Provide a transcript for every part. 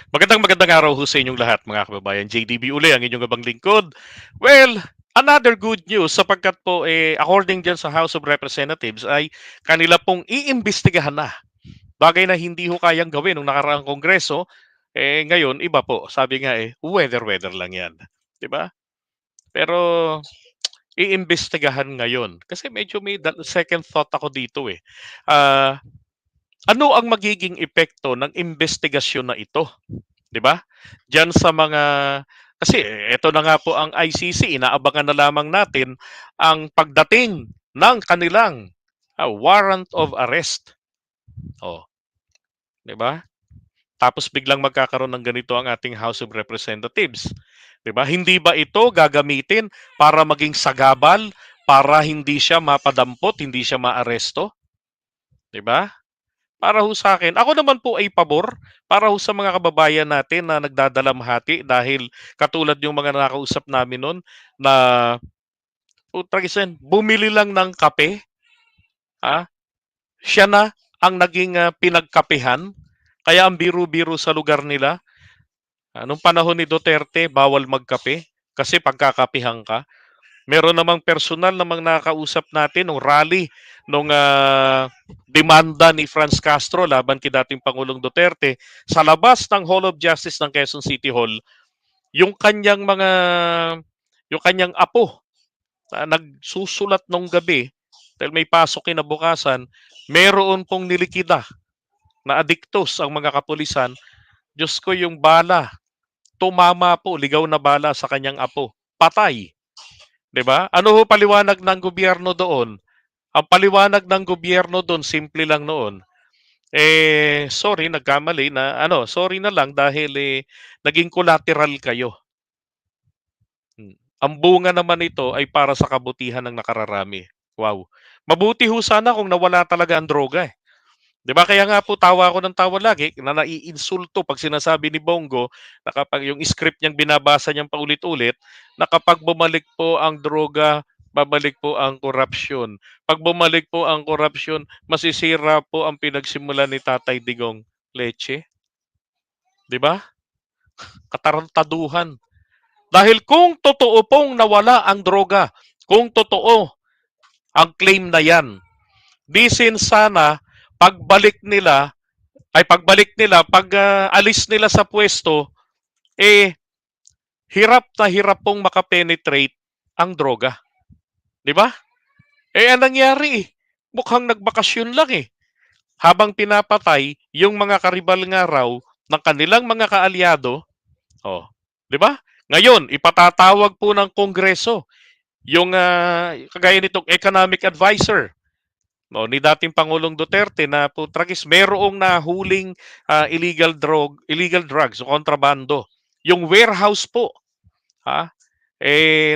Magandang araw ho sa inyong lahat mga kababayan. JDB uli ang inyong abang lingkod. Well, another good news sapagkat po according dyan sa House of Representatives ay kanila pong iimbestigahan na. Bagay na hindi ho kayang gawin ng nakaraang kongreso, ngayon iba po. Sabi nga weather lang yan. 'Di ba? Pero iimbestigahan ngayon. Kasi medyo may second thought ako dito eh. Ah, ano ang magiging epekto ng investigasyon na ito? 'Di ba? Diyan sa mga kasi eto na nga po ang ICC, inaabangan na lamang natin ang pagdating ng kanilang warrant of arrest. Oh, 'di ba? Tapos biglang magkakaroon ng ganito ang ating House of Representatives. 'Di ba? Hindi ba ito gagamitin para maging sagabal para hindi siya mapadampot, hindi siya maaresto, 'di ba? Para ho sa akin, ako naman po ay pabor para ho sa mga kababayan natin na nagdadalamhati dahil katulad yung mga nakausap namin nun na putragisen, bumili lang ng kape, ha? Siya na ang naging pinagkapihan. Kaya ang biro-biro sa lugar nila, nung panahon ni Duterte, bawal magkape kasi pagkakapihan ka. Meron namang personal namang nakakausap natin nung rally nung demanda ni Franz Castro laban kay dating Pangulong Duterte sa labas ng Hall of Justice ng Quezon City Hall, yung kanyang mga yung kanyang apo na nagsusulat nung gabi dahil may pasok kinabukasan, meron pong nilikida na adiktos ang mga kapulisan. Diyos ko, yung bala, tumama po, ligaw na bala sa kanyang apo. Patay. 'Di ba? Ano ho paliwanag ng gobyerno doon? Ang paliwanag ng gobyerno doon simple lang noon. Sorry nagkamali na sorry na lang dahil naging collateral kayo. Ang bunga naman nito ay para sa kabutihan ng nakararami. Wow. Mabuti ho sana kung nawala talaga ang droga eh. 'Di ba kaya nga po tawa ako ng tawa lagi na naiinsulto pag sinasabi ni Bongo na kapag yung script niyang binabasa niyang paulit-ulit na kapag bumalik po ang droga, babalik po ang korupsyon. Pag bumalik po ang korupsyon, masisira po ang pinagsimulan ni Tatay Digong. Leche, 'di ba? Katarantaduhan. Dahil kung totoo pong nawala ang droga, kung totoo ang claim na 'yan, di sana pagbalik nila, pag alis nila sa pwesto, hirap na hirap pong makapenetrate ang droga. Di ba? Anong nangyari mukhang nagbakasyon lang Habang pinapatay yung mga karibal nga raw ng kanilang mga kaalyado, oh, di ba? Ngayon, ipatatawag po ng Kongreso yung kagaya nitong economic advisor no, ni dating Pangulong Duterte na putragis merong nahuling illegal drugs o kontrabando. Yung warehouse po, ha?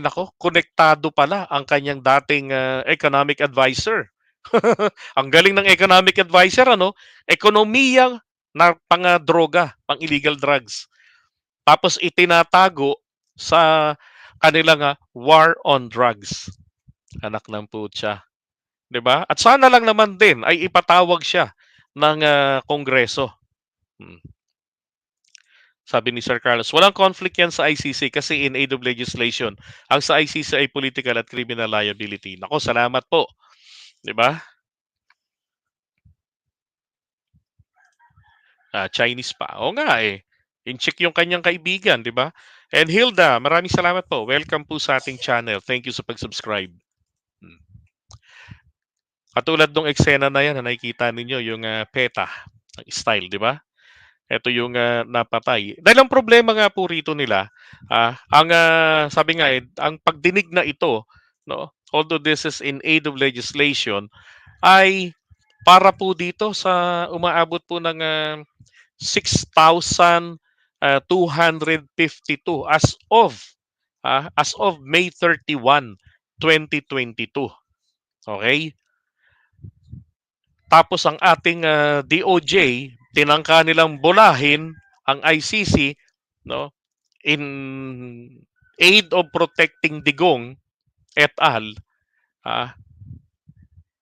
Nako, konektado pala ang kanyang dating economic advisor. Ang galing ng economic advisor, ano? Ekonomiya na pang-droga, pang-illegal drugs. Tapos itinatago sa kanilang war on drugs. Anak ng putya. 'Di ba? At sana lang naman din ay ipatawag siya ng Kongreso. Hmm. Sabi ni Sir Carlos, walang conflict yan sa ICC kasi in aid of legislation. Ang sa ICC ay political at criminal liability. Nako, salamat po. 'Di ba? Chinese pa. O nga In-check yung kanyang kaibigan, 'di ba? And Hilda, maraming salamat po. Welcome po sa ating channel. Thank you sa pag-subscribe. Hmm. Katulad nung eksena na yan na nakikita ninyo, yung PETA style, di ba? Ito yung napatay. Dahil ang problema nga po rito nila, ang sabi nga ang pagdinig na ito, no, although this is in aid of legislation, ay para po dito sa umaabot po ng 6,252 as of May 31, 2022. Okay? Tapos ang ating DOJ, tinangka nilang bulahin ang ICC no in aid of protecting Digong et al. Ah,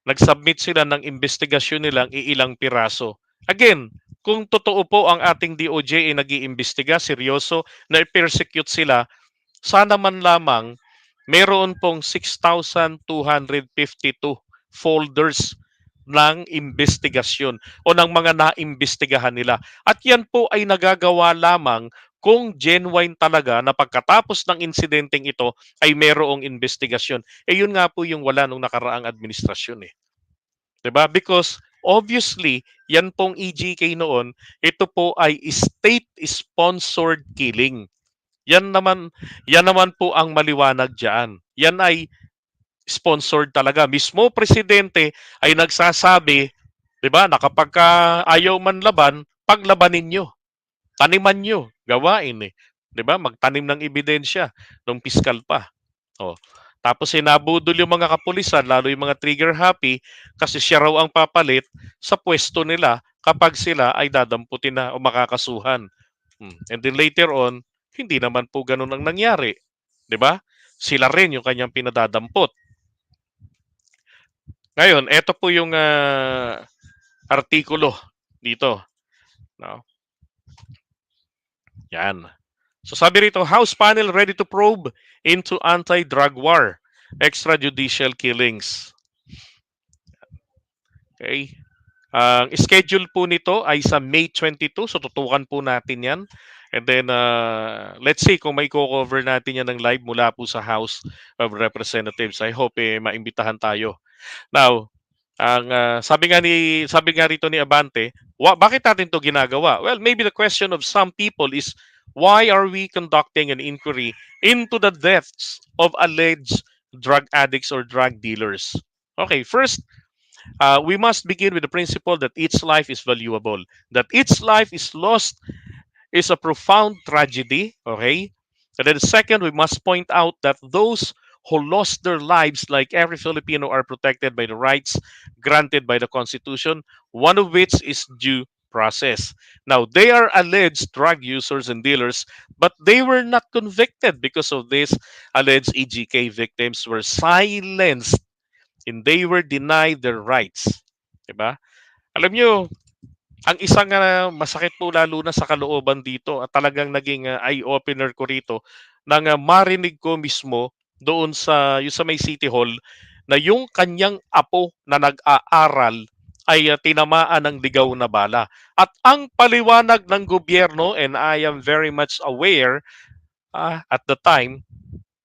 Nag-submit sila ng investigasyon nilang iilang piraso. Again, kung totoo po ang ating DOJ ay nag-iimbestiga, seryoso, na i-persecute sila, sana man lamang meron pong 6,252 folders ng investigasyon o ng mga naimbestigahan nila. At yan po ay nagagawa lamang kung genuine talaga na pagkatapos ng insidenteng ito ay merong investigasyon. Eh yun nga po yung wala nung nakaraang administrasyon eh. 'Di ba? Because obviously, yan pong EGK noon, ito po ay state-sponsored killing. Yan naman po ang maliwanag diyan. Yan ay sponsored talaga. Mismo presidente ay nagsasabi, 'di ba, na kapag ayaw man laban, paglabanin nyo, taniman nyo, gawain eh. 'Di ba? Magtanim ng ebidensya ng piskal pa. Oh. Tapos sinabudol yung mga kapulisan, lalo yung mga trigger happy, kasi siya raw ang papalit sa pwesto nila kapag sila ay dadamputin na o makakasuhan. And then later on, hindi naman po ganun ang nangyari. 'Di ba? Sila rin yung kanyang pinadadampot. Ngayon, ito po yung artikulo dito. No? Yan. So sabi rito, House panel ready to probe into anti-drug war, extrajudicial killings. Okay. Ang schedule po nito ay sa May 22, so tutukan po natin yan. And then, let's see kung may cover natin yan ng live mula po sa House of Representatives. I hope maimbitahan tayo. Now, ang sabi nga rito ni Abante, bakit natin to ginagawa? Well, maybe the question of some people is, why are we conducting an inquiry into the deaths of alleged drug addicts or drug dealers? Okay, first, we must begin with the principle that each life is valuable. That each life is lost is a profound tragedy, okay? And then second, we must point out that those who lost their lives, like every Filipino, are protected by the rights granted by the Constitution, one of which is due process. Now, they are alleged drug users and dealers, but they were not convicted because of this. Alleged EGK victims were silenced and they were denied their rights. Diba? Alam nyo, ang isang masakit po lalo na sa kalooban dito at talagang naging eye-opener ko rito nang marinig ko mismo doon yung sa may City Hall na yung kanyang apo na nag-aaral ay tinamaan ng ligaw na bala. At ang paliwanag ng gobyerno, and I am very much aware at the time,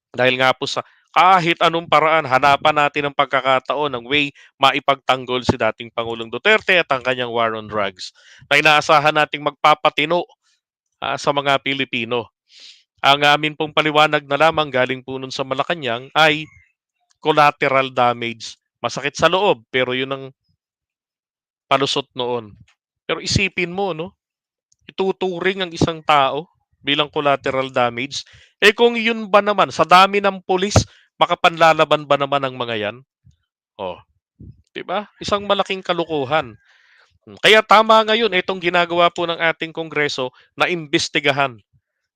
dahil nga po sa kahit anong paraan, hanapan natin ang pagkakataon ng way maipagtanggol si dating Pangulong Duterte at ang kanyang war on drugs na inaasahan nating magpapatino sa mga Pilipino. Ang amin pong paliwanag na lamang galing po nun sa Malacanang ay collateral damage. Masakit sa loob, pero yun ang palusot noon. Pero isipin mo, no? Ituturing ang isang tao bilang collateral damage. Eh kung yun ba naman, sa dami ng pulis, makapanlalaban ba naman ang mga yan? Oh, 'di ba? Isang malaking kalukuhan. Kaya tama ngayon itong ginagawa po ng ating Kongreso na imbestigahan.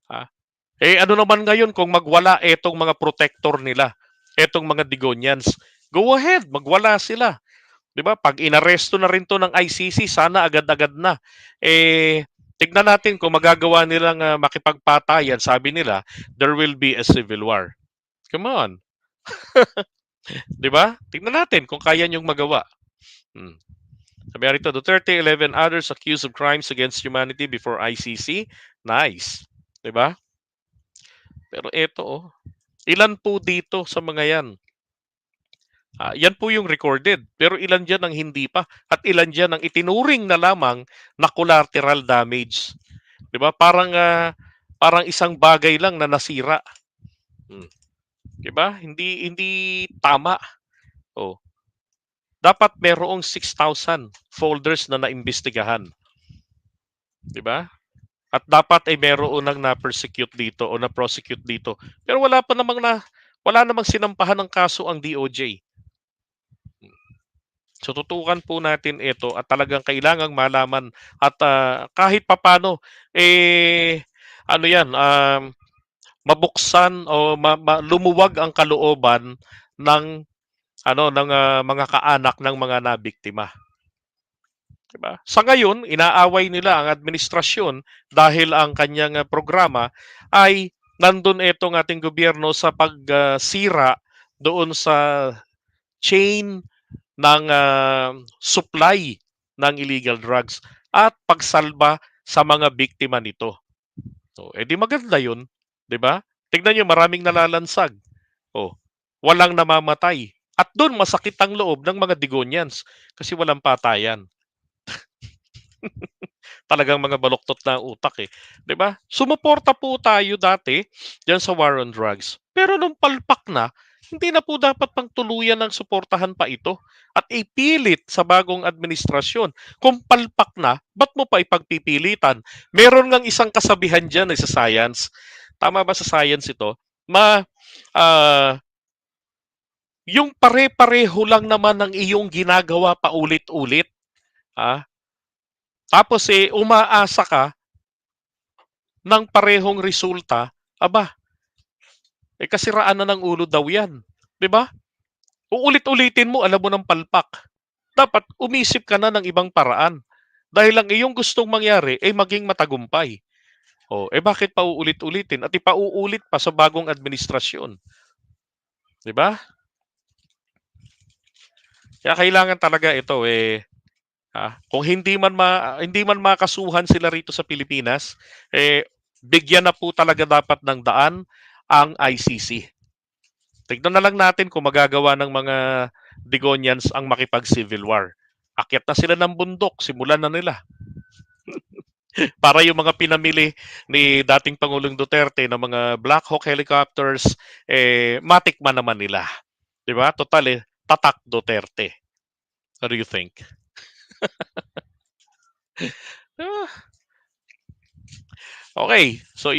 Ha? Eh ano naman ngayon kung magwala itong mga protector nila, itong mga Digonians? Go ahead, magwala sila. 'Di ba? Pag inaresto na rin to ng ICC, sana agad-agad na. Eh tignan natin kung magagawa nilang makipagpatayan, sabi nila, there will be a civil war. Come on. 'Di ba? Tignan natin kung kaya niyong magawa. Sabi rito, Duterte, 11 others accused of crimes against humanity before ICC. Nice. 'Di ba? Pero eto, ilan po dito sa mga yan? Yan po yung recorded. Pero ilan dyan ang hindi pa? At ilan dyan ang itinuring na lamang na collateral damage? 'Di ba? Parang isang bagay lang na nasira. 'Di ba? Hindi tama. Oh. Dapat merong 6,000 folders na naimbestigahan. 'Di ba? At dapat ay meron nang na-persecute dito o na-prosecute dito. Pero wala namang sinampahan ng kaso ang DOJ. So tutukan po natin ito at talagang kailangang malaman at kahit papano ano yan, mabuksan o lumuwag ang kalooban ng mga kaanak ng mga nabiktima. Diba? Sa ngayon, inaaway nila ang administrasyon dahil ang kanyang programa ay nandun itong ating gobyerno sa pagsira doon sa chain ng supply ng illegal drugs at pagsalba sa mga biktima nito. So, edi maganda 'yun, 'di ba? Tignan niyo maraming nalalansag. Oh, walang namamatay. At doon masakit ang loob ng mga Digonians kasi walang patayan. Talagang mga baluktot na utak eh, 'di ba? Sumuporta po tayo dati diyan sa war on drugs. Pero nung palpak na, hindi na po dapat pang tuluyan ng suportahan pa ito at ipilit sa bagong administrasyon. Kung palpak na, ba't mo pa ipagpipilitan? Meron ngang isang kasabihan diyan sa science. Tama ba sa science ito? Ma ah, yung pare-pareho lang naman ng iyong ginagawa paulit-ulit, ah, tapos umaasa ka ng parehong resulta, aba, kasiraan na ng ulo daw yan. 'Di ba? Uulit-ulitin mo, alam mo ng palpak. Dapat umisip ka na ng ibang paraan. Dahil ang iyong gustong mangyari ay maging matagumpay. O, bakit pa uulit-ulitin at ipauulit pa sa bagong administrasyon? 'Di ba? Kaya kailangan talaga ito kung hindi man makasuhan sila rito sa Pilipinas, bigyan na po talaga dapat ng daan ang ICC. Tignan na lang natin kung magagawa ng mga Digonians ang makipag-civil war. Akyat na sila ng bundok, simulan na nila. Para yung mga pinamili ni dating Pangulong Duterte ng mga Black Hawk helicopters, matikman naman nila. Di ba? Total tatak Duterte. What do you think? Ah, okay, so